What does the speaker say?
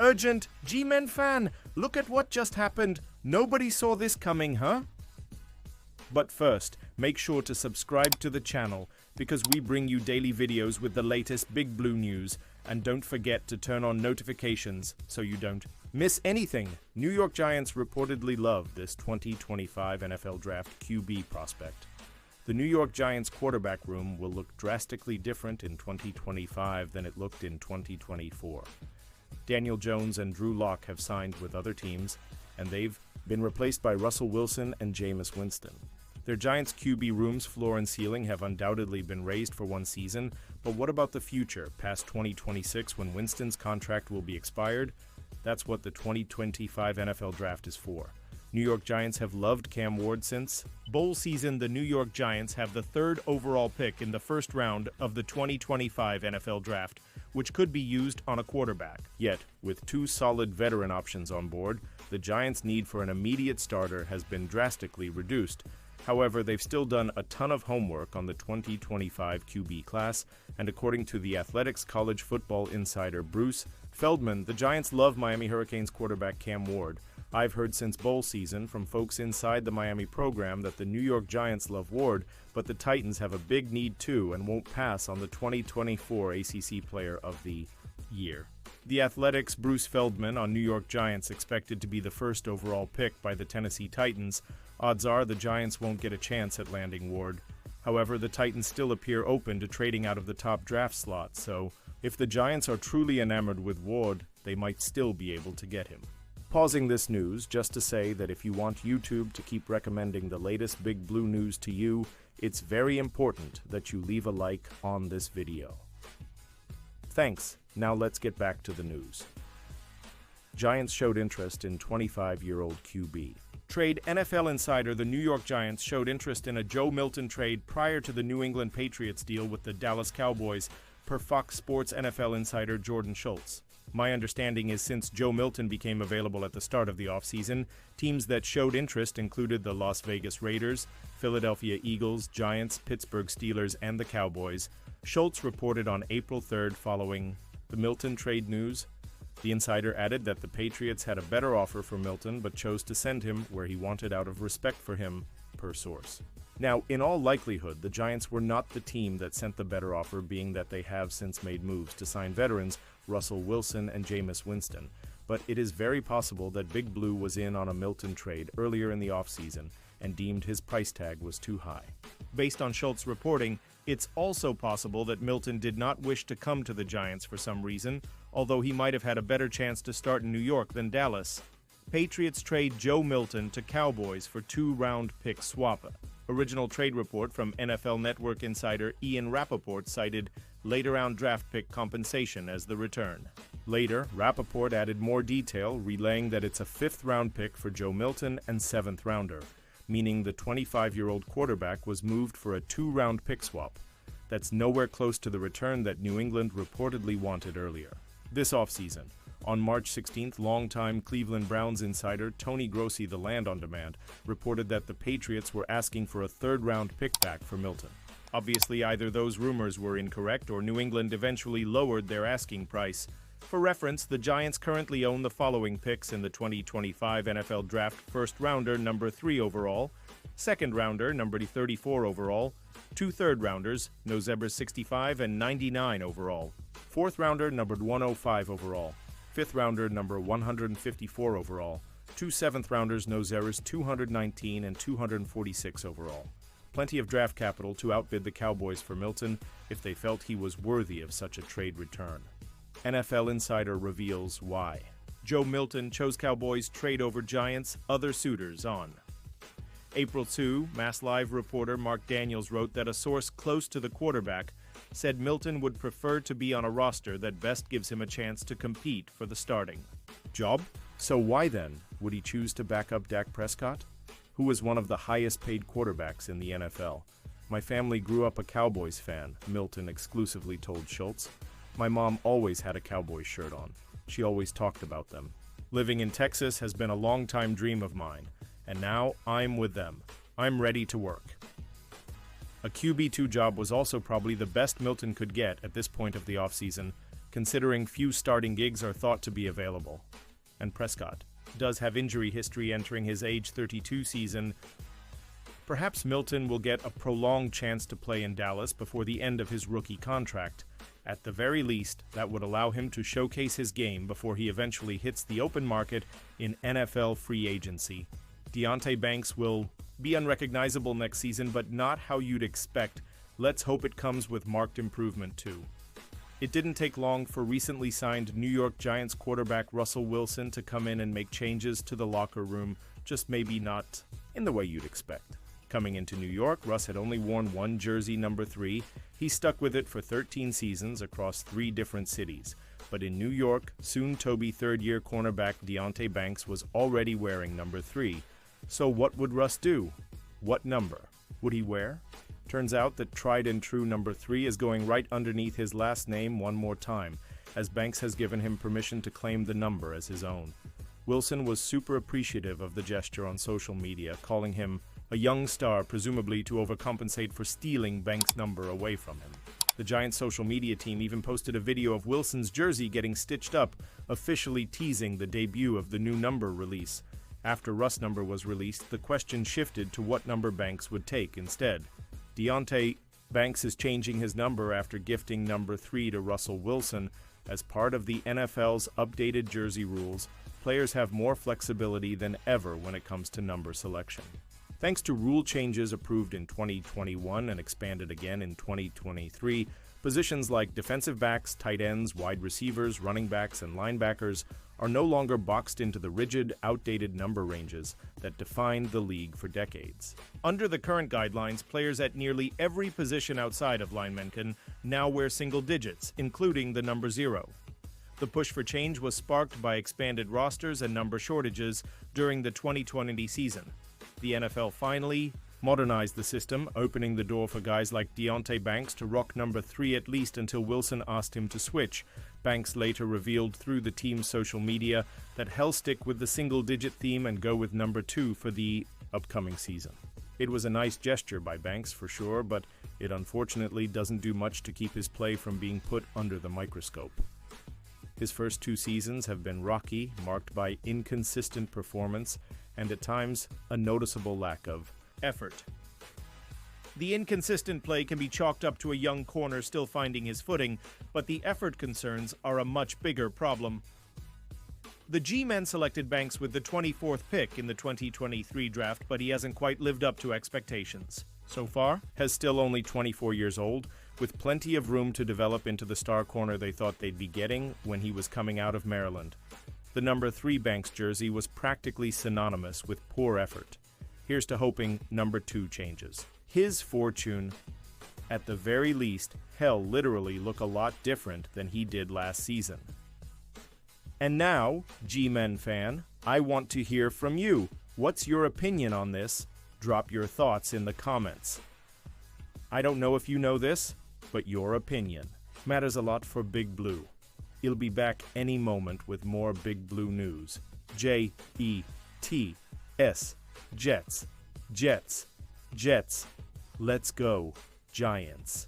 Urgent! G-Men fan! Look at what just happened! Nobody saw this coming, huh? But first, make sure to subscribe to the channel because we bring you daily videos with the latest Big Blue news, and don't forget to turn on notifications so you don't miss anything. New York Giants reportedly love this 2025 NFL Draft QB prospect. The New York Giants quarterback room will look drastically different in 2025 than it looked in 2024. Daniel Jones and Drew Lock have signed with other teams, and they've been replaced by Russell Wilson and Jameis Winston. Their Giants QB room's floor and ceiling have undoubtedly been raised for one season, but what about the future, past 2026 when Winston's contract will be expired? That's what the 2025 NFL Draft is for. New York Giants have loved Cam Ward since bowl season. The New York Giants have the third overall pick in the first round of the 2025 NFL Draft, which could be used on a quarterback. Yet, with two solid veteran options on board, the Giants' need for an immediate starter has been drastically reduced. However, they've still done a ton of homework on the 2025 QB class, and according to The Athletic's college football insider Bruce Feldman, the Giants love Miami Hurricanes quarterback Cam Ward. I've heard since bowl season from folks inside the Miami program that the New York Giants love Ward, but the Titans have a big need too and won't pass on the 2024 ACC Player of the Year. The Athletic's Bruce Feldman on New York Giants expected to be the first overall pick by the Tennessee Titans. Odds are the Giants won't get a chance at landing Ward. However, the Titans still appear open to trading out of the top draft slot, so if the Giants are truly enamored with Ward, they might still be able to get him. Pausing this news just to say that if you want YouTube to keep recommending the latest Big Blue news to you, it's very important that you leave a like on this video. Thanks. Now let's get back to the news. Giants showed interest in 25-year-old QB. Trade NFL insider the New York Giants showed interest in a Joe Milton trade prior to the New England Patriots deal with the Dallas Cowboys, per Fox Sports NFL insider Jordan Schultz. My understanding is since Joe Milton became available at the start of the offseason, teams that showed interest included the Las Vegas Raiders, Philadelphia Eagles, Giants, Pittsburgh Steelers, and the Cowboys. Schultz reported on April 3rd following the Milton trade news. The insider added that the Patriots had a better offer for Milton but chose to send him where he wanted out of respect for him, per source. Now, in all likelihood, the Giants were not the team that sent the better offer, being that they have since made moves to sign veterans Russell Wilson and Jameis Winston, but it is very possible that Big Blue was in on a Milton trade earlier in the offseason and deemed his price tag was too high. Based on Schultz reporting, it's also possible that Milton did not wish to come to the Giants for some reason, although he might have had a better chance to start in New York than Dallas. Patriots trade Joe Milton to Cowboys for two-round pick swap. Original trade report from NFL Network insider Ian Rappaport cited later-round draft pick compensation as the return. Later, Rappaport added more detail, relaying that it's a fifth-round pick for Joe Milton and seventh-rounder, meaning the 25-year-old quarterback was moved for a two-round pick swap. That's nowhere close to the return that New England reportedly wanted earlier. This offseason, on March 16th, longtime Cleveland Browns insider Tony Grossi, the Land on Demand, reported that the Patriots were asking for a third-round pick back for Milton. Obviously, either those rumors were incorrect or New England eventually lowered their asking price. For reference, the Giants currently own the following picks in the 2025 NFL Draft: first-rounder, number 3 overall, second-rounder, number 34 overall, two third-rounders, no zebras 65 and 99 overall, fourth-rounder, numbered 105 overall, fifth-rounder, number 154 overall, two seventh-rounders, no zebras 219 and 246 overall. Plenty of draft capital to outbid the Cowboys for Milton if they felt he was worthy of such a trade return. NFL Insider reveals why. Joe Milton chose Cowboys trade over Giants, other suitors on. April 2, Mass Live reporter Mark Daniels wrote that a source close to the quarterback said Milton would prefer to be on a roster that best gives him a chance to compete for the starting job. So why then would he choose to back up Dak Prescott, who was one of the highest-paid quarterbacks in the NFL? My family grew up a Cowboys fan, Milton exclusively told Schultz. My mom always had a Cowboys shirt on. She always talked about them. Living in Texas has been a long-time dream of mine, and now I'm with them. I'm ready to work. A QB2 job was also probably the best Milton could get at this point of the offseason. considering few starting gigs are thought to be available. And Prescott does have injury history entering his age 32 season. Perhaps Milton will get a prolonged chance to play in Dallas before the end of his rookie contract. At the very least, that would allow him to showcase his game before he eventually hits the open market in NFL free agency. Deonte Banks will be unrecognizable next season, but not how you'd expect. Let's hope it comes with marked improvement too. It didn't take long for recently signed New York Giants quarterback Russell Wilson to come in and make changes to the locker room, just maybe not in the way you'd expect. Coming into New York, Russ had only worn one jersey, number 3. He stuck with it for 13 seasons across 3 different cities. But in New York, soon-to-be third-year cornerback Deonte Banks was already wearing number 3. So what would Russ do? What number would he wear? Turns out that tried-and-true number 3 is going right underneath his last name one more time, as Banks has given him permission to claim the number as his own. Wilson was super appreciative of the gesture on social media, calling him a young star, presumably to overcompensate for stealing Banks' number away from him. The Giants' social media team even posted a video of Wilson's jersey getting stitched up, officially teasing the debut of the new number release. After Russ' number was released, the question shifted to what number Banks would take instead. Deonte Banks is changing his number after gifting number 3 to Russell Wilson. As part of the NFL's updated jersey rules, players have more flexibility than ever when it comes to number selection. Thanks to rule changes approved in 2021 and expanded again in 2023, positions like defensive backs, tight ends, wide receivers, running backs, and linebackers are no longer boxed into the rigid, outdated number ranges that defined the league for decades. Under the current guidelines, players at nearly every position outside of linemen can now wear single digits, including the number 0. The push for change was sparked by expanded rosters and number shortages during the 2020 season. The NFL finally modernized the system, opening the door for guys like Deonte Banks to rock number 3 at least until Wilson asked him to switch. Banks later revealed through the team's social media that he'll stick with the single-digit theme and go with number 2 for the upcoming season. It was a nice gesture by Banks for sure, but it unfortunately doesn't do much to keep his play from being put under the microscope. His first 2 seasons have been rocky, marked by inconsistent performance and at times a noticeable lack of effort. The inconsistent play can be chalked up to a young corner still finding his footing, but the effort concerns are a much bigger problem. The G-Men selected Banks with the 24th pick in the 2023 draft, but he hasn't quite lived up to expectations. So far, has still only 24 years old, with plenty of room to develop into the star corner they thought they'd be getting when he was coming out of Maryland. The number 3 Banks jersey was practically synonymous with poor effort. Here's to hoping number 2 changes. His fortune, at the very least, he'll literally look a lot different than he did last season. And now, G-Men fan, I want to hear from you. What's your opinion on this? Drop your thoughts in the comments. I don't know if you know this, but your opinion matters a lot for Big Blue. He'll be back any moment with more Big Blue news. J-E-T-S. Jets. Jets. Jets. Let's go, Giants.